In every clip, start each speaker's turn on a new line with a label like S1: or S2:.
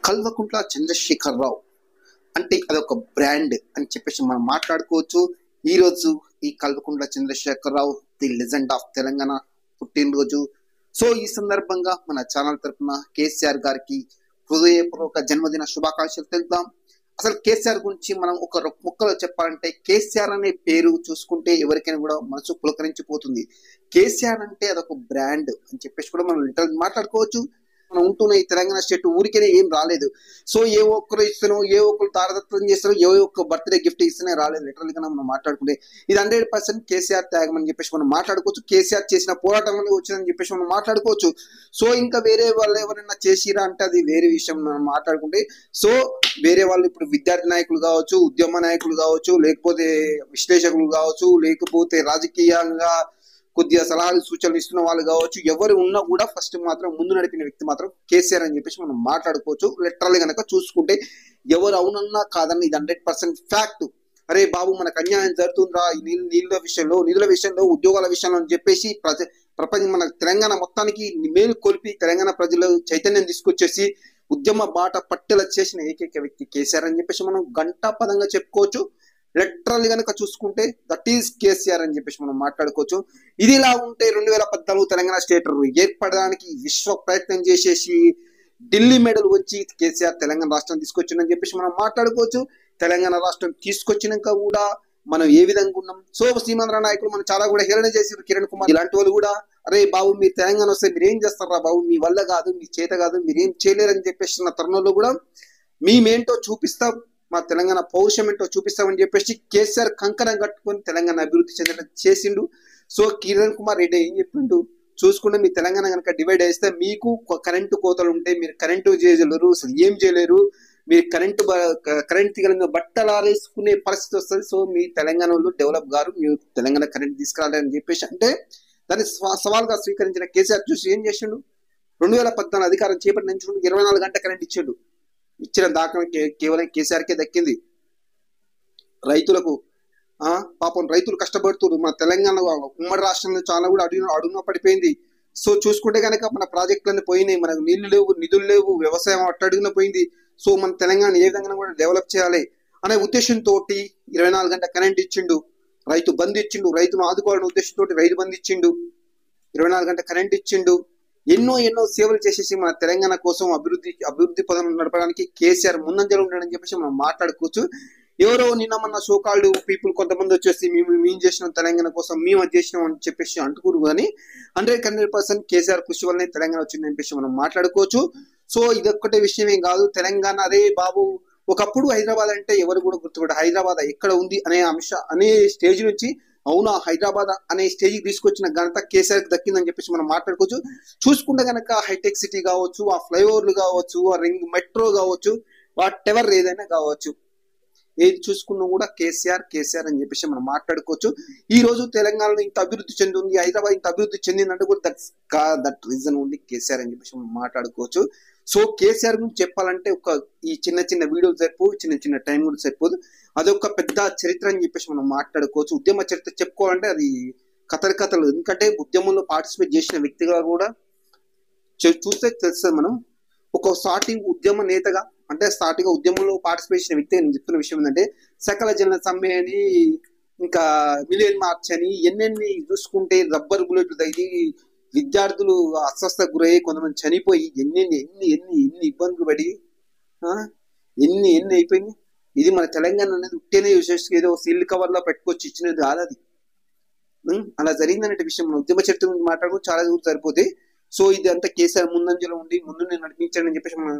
S1: కల్వకుంట్ల చంద్రశేఖరరావు అంటే అదొక బ్రాండ్ అని చెప్పేసి మనం మాట్లాడుకోవచ్చు. ఈరోజు ఈ Kalvakuntla Chandrashekar Rao the legend of Telangana పుట్టినరోజు. సో ఈ సందర్భంగా మన ఛానల్ తరఫున కేసీఆర్ గారికి హృదయపూర్వక జన్మదిన శుభాకాంక్షలు తెలుపుదాం. అసలు కేసీఆర్ గురించి మనం ఒక ముక్కలో చెప్పాలంటే, కేసీఆర్ అనే పేరు చూసుకుంటే ఎవరికైనా కూడా మనసు పులకరించిపోతుంది. కేసీఆర్ అంటే అదొక బ్రాండ్ అని చెప్పేసి కూడా మనం లిటరల్ మాట్లాడుకోవచ్చు. మనం ఉంటున్న ఈ తెలంగాణ స్టేట్ ఊరికనే ఏం రాలేదు. సో ఏ ఒక్కరు ఇస్తానో, ఏ ఒక్కరు తారదత్వం చేస్తారో, ఏ ఒక్క బర్త్డే గిఫ్ట్ ఇస్తేనే రాలేదు. లిటరల్ గా మనం మాట్లాడుకుంటే ఇది 100% కేసీఆర్ త్యాగం అని చెప్పేసి మనం మాట్లాడుకోవచ్చు. కేసీఆర్ చేసిన పోరాటం అనేది వచ్చిందని చెప్పేసి మనం మాట్లాడుకోవచ్చు. సో ఇంకా వేరే వాళ్ళు ఎవరైనా చేసిరా అంటే అది వేరే విషయం మనం మాట్లాడుకుంటే. సో వేరే వాళ్ళు ఇప్పుడు విద్యార్థి నాయకులు కావచ్చు, ఉద్యమ నాయకులు కావచ్చు, లేకపోతే విశ్లేషకులు కావచ్చు, లేకపోతే రాజకీయంగా కొద్దిగా సలహాలు సూచనలు ఇస్తున్న వాళ్ళు కావచ్చు, ఎవరు ఉన్నా కూడా ఫస్ట్ మాత్రం ముందు నడిపిన వ్యక్తి మాత్రం కేసీఆర్ అని చెప్పేసి మనం మాట్లాడుకోవచ్చు. లిటరల్ కనుక చూసుకుంటే ఎవరు అవునన్నా కాదన్న ఇది 100% ఫ్యాక్ట్. అరే బాబు మనకు అన్యాయం జరుగుతుందా ఈ నిధుల విషయంలో, ఉద్యోగాల విషయంలో అని చెప్పేసి ప్రపంచం మన తెలంగాణ మొత్తానికి మేలు కొలిపి తెలంగాణ ప్రజలు చైతన్యం తీసుకొచ్చేసి ఉద్యమ బాట పట్టెల చేసిన ఏకైక వ్యక్తి కేసీఆర్ అని చెప్పేసి మనం ఘంటాపదంగా చెప్పుకోవచ్చు. లిటరల్ కనుక చూసుకుంటే దట్ ఈస్ కేసీఆర్ అని చెప్పేసి మనం మాట్లాడుకోవచ్చు. ఇది ఇలా ఉంటే 2014 తెలంగాణ స్టేట్ ఏర్పడడానికి విశ్వ ప్రయత్నం చేసేసి ఢిల్లీ మెడల్ వచ్చి కేసీఆర్ తెలంగాణ రాష్ట్రం తీసుకొచ్చిందని చెప్పేసి మనం మాట్లాడుకోవచ్చు. తెలంగాణ రాష్ట్రం తీసుకొచ్చినాక కూడా మనం ఏ విధంగా ఉన్నాం. సో సీమాంధ్ర నాయకులు మనం చాలా కూడా హేళన చేసారు. కిరణ్ కుమార్ ఇలాంటి వాళ్ళు కూడా అరే బాబు మీరు తెలంగాణ వస్తే మీరు ఏం చేస్తారా బాబు, మీ వల్ల కాదు, మీ చేత కాదు, మీరేం చేయలేరని చెప్పేసి తరుణంలో కూడా మేమేంటో చూపిస్తాం, మా తెలంగాణ పౌరుషం ఏంటో చూపిస్తామని చెప్పేసి కేసీఆర్ కంకణం కట్టుకొని తెలంగాణ అభివృద్ధి చెందడం చేసిండు. సో కిరణ్ కుమార్ రెడ్డి ఏం చెప్పిండు చూసుకుంటే, మీ తెలంగాణ కనుక డివైడ్ చేస్తే మీకు కరెంటు కోతలు ఉంటాయి, మీరు కరెంటు చేయలేరు, అసలు ఏం చేయలేరు, మీరు కరెంట్ బట్టలు ఆరేసుకునే పరిస్థితి వస్తుంది. సో మీ తెలంగాణ వాళ్ళు డెవలప్ గారు, మీరు తెలంగాణ కరెంట్ తీసుకురాలని చెప్పేసి అంటే దాన్ని సవాల్గా స్వీకరించిన కేసీఆర్ చూసి ఏం చేసిండు, 2014 అధికారం చేపట్టి నుంచి 24 గంటల కరెంట్ ఇచ్చిండు. ఇచ్చిన దాఖలా కేవలం కేసీఆర్కే దక్కింది. రైతులకు పాపం రైతులు కష్టపడుతున్నారు. మన తెలంగాణ ఉమ్మడి రాష్ట్రంలో చాలా కూడా అడుగున పడిపోయింది. సో చూసుకుంటే కనుక మన ప్రాజెక్టులన్నీ పోయినాయి, మనకు నీళ్లు లేవు, నిధులు లేవు, వ్యవసాయం అట్టడుగున పోయింది. సో మన తెలంగాణ ఏ విధంగా కూడా డెవలప్ చేయాలి అనే ఉద్దేశంతో 24 గంటల కరెంట్ ఇచ్చిండు. రైతు బంద్ ఇచ్చిండు, రైతును ఆదుకోవాలనే ఉద్దేశంతో రైతు బంద్ ఇచ్చిండు, 24 గంటల కరెంట్ ఇచ్చిండు. ఎన్నో సేవలు చేసేసి మన తెలంగాణ కోసం అభివృద్ధి పదం నడపడానికి కేసీఆర్ ముందంజలో ఉన్నాడని చెప్పేసి మనం మాట్లాడుకోవచ్చు. ఎవరో నిన్న మన సోకాల్డ్ పీపుల్ కొంతమంది వచ్చేసి మేము చేసిన తెలంగాణ కోసం మేము అది చేసినాం అని చెప్పేసి అంటుకురు. కానీ 100% కేసీఆర్ కృషి వల్లనే తెలంగాణ వచ్చిందని చెప్పేసి మనం మాట్లాడుకోవచ్చు. సో ఇదొక్కటే విషయమే కాదు, తెలంగాణ అరే బాబు ఒకప్పుడు హైదరాబాద్ అంటే ఎవరు కూడా గుర్తుపట్టారు. హైదరాబాద్ ఎక్కడ ఉంది అనే స్టేజ్ నుంచి అవునా హైదరాబాద్ అనే స్టేజ్కి తీసుకొచ్చిన ఘనత కేసీఆర్కి దక్కిందని చెప్పేసి మనం మాట్లాడుకోవచ్చు. చూసుకుంటే కనుక హైటెక్ సిటీ కావచ్చు, ఆ ఫ్లైఓవర్లు కావచ్చు, ఆ రింగ్ మెట్రో కావచ్చు, వాట్ ఎవర్ ఏదైనా కావచ్చు, ఏది చూసుకున్నా కూడా కేసీఆర్ అని చెప్పేసి మనం మాట్లాడుకోవచ్చు. ఈ రోజు తెలంగాణలో ఇంత అభివృద్ధి చెందింది, హైదరాబాద్ ఇంత అభివృద్ధి చెందిందంటే కూడా దట్ రీజన్ ఓన్లీ కేసీఆర్ అని చెప్పేసి మనం మాట్లాడుకోవచ్చు. సో కేసీఆర్ గురించి చెప్పాలంటే ఈ చిన్న వీడియోలు సరిపోదు, చిన్న టైం కూడా సరిపోదు. అదొక పెద్ద చరిత్ర అని చెప్పేసి మనం మాట్లాడుకోవచ్చు. ఉద్యమ చరిత్ర చెప్పుకోవాలంటే అది కథలు. ఎందుకంటే ఉద్యమంలో పార్టిసిపేట్ చేసిన వ్యక్తిగా కూడా చూస్తే తెలుస్తుంది. మనం ఒక స్టార్టింగ్ ఉద్యమ నేతగా అంటే స్టార్టింగ్ ఉద్యమంలో పార్టిసిపేట్ చేసిన వ్యక్తి నేను చెప్తున్న విషయం ఏంటంటే, సకల జన సమ్మె అని, ఇంకా మిలియన్ మార్చ్ అని, ఎన్నెన్ని చూసుకుంటే రబ్బర్ బుల్లెట్ తగిలి విద్యార్థులు అస్వస్థకు గురయ్యి కొంతమంది చనిపోయి ఎన్ని ఇబ్బందులు పడి ఎన్ని అయిపోయింది. ఇది మన తెలంగాణ అనేది ఉట్టేనే విశేష ఏదో సీల్ కవర్ లో పెట్టుకొచ్చి ఇచ్చినది కాదు అది. అలా జరిగిందనే విషయం మన ఉద్యమ చరిత్ర గురించి మాట్లాడుకో చాలా దూరం సరిపోతాయి. సో ఇది అంతా కేసీఆర్ ముందంజలో ఉండి ముందు నడిపించాడని చెప్పేసి మనం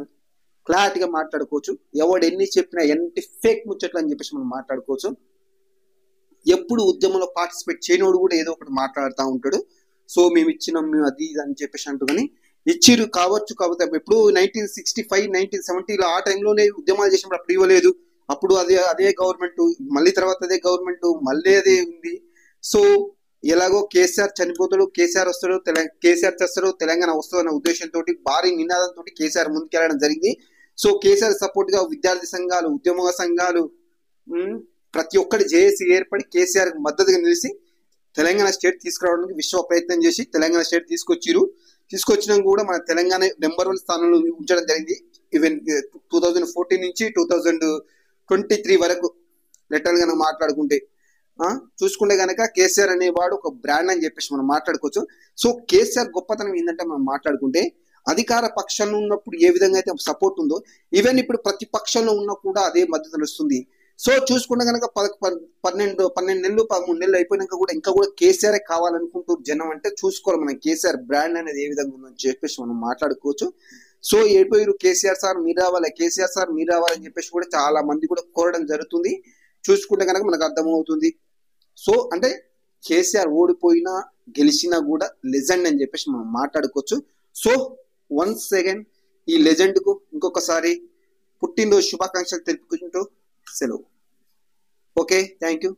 S1: క్లారిటీగా మాట్లాడుకోవచ్చు. ఎవడు ఎన్ని చెప్పినా ఎన్ని ఫేక్ ముచ్చట్లు అని చెప్పేసి మనం మాట్లాడుకోవచ్చు. ఎప్పుడు ఉద్యమంలో పార్టిసిపేట్ చేయనోడు కూడా ఏదో ఒకటి మాట్లాడుతూ ఉంటాడు. సో మేము ఇచ్చినాం, మేము అది ఇది అని చెప్పేసి అంటూ కానీ ఇచ్చిరు కావచ్చు. కాకపోతే ఎప్పుడు 1965, 1970 ఆ టైంలోనే ఉద్యమాలు చేసినప్పుడు అప్పుడు ఇవ్వలేదు. అప్పుడు అదే గవర్నమెంట్, మళ్ళీ తర్వాత అదే గవర్నమెంట్, మళ్ళీ అదే ఉంది. సో ఎలాగో కేసీఆర్ చనిపోతాడు, కేసీఆర్ వస్తాడు, కేసీఆర్ చేస్తాడు, తెలంగాణ వస్తుంది అనే ఉద్దేశంతో భారీ నినాదంతో కేసీఆర్ ముందుకెళ్ళడం జరిగింది. సో కేసీఆర్ సపోర్ట్ గా విద్యార్థి సంఘాలు, ఉద్యమ సంఘాలు ప్రతి ఒక్కటి జేఏసీ ఏర్పడి కేసీఆర్ మద్దతుగా నిలిచి తెలంగాణ స్టేట్ తీసుకురావడానికి విశ్వ ప్రయత్నం చేసి తెలంగాణ స్టేట్ తీసుకొచ్చినా కూడా మన తెలంగాణ నెంబర్ 1 స్థానంలో ఉంచడం జరిగింది. ఈవెన్ 2014 నుంచి 2023 వరకు లిటరల్ గా మాట్లాడుకుంటే చూసుకుంటే కనుక కేసీఆర్ అనేవాడు ఒక బ్రాండ్ అని చెప్పేసి మనం మాట్లాడుకోవచ్చు. సో కేసీఆర్ గొప్పతనం ఏంటంటే మనం మాట్లాడుకుంటే అధికార పక్షంలో ఉన్నప్పుడు ఏ విధంగా అయితే సపోర్ట్ ఉందో ఈవెన్ ఇప్పుడు ప్రతిపక్షంలో ఉన్నా కూడా అదే మద్దతు వస్తుంది. సో చూసుకుంటే కనుక 12 నెలలు 13 నెలలు అయిపోయినాక కూడా ఇంకా కూడా కేసీఆర్ కావాలనుకుంటూ జనం అంటే చూసుకోవాలి మనం కేసీఆర్ బ్రాండ్ అనేది ఏ విధంగా ఉందని చెప్పేసి మనం మాట్లాడుకోవచ్చు. సో ఏపోయారు కేసీఆర్ సార్ మీరు రావాలి, కేసీఆర్ సార్ మీరు రావాలని చెప్పేసి కూడా చాలా మంది కూడా కోరడం జరుగుతుంది. చూసుకుంటే కనుక మనకు అర్థమవుతుంది. సో అంటే కేసీఆర్ ఓడిపోయినా గెలిచినా కూడా లెజెండ్ అని చెప్పేసి మనం మాట్లాడుకోవచ్చు. సో వన్స్ సెకండ్ ఈ లెజెండ్ కు ఇంకొకసారి పుట్టినరోజు శుభాకాంక్షలు తెలుపుకుంటూ సెలవు. Okay, thank you.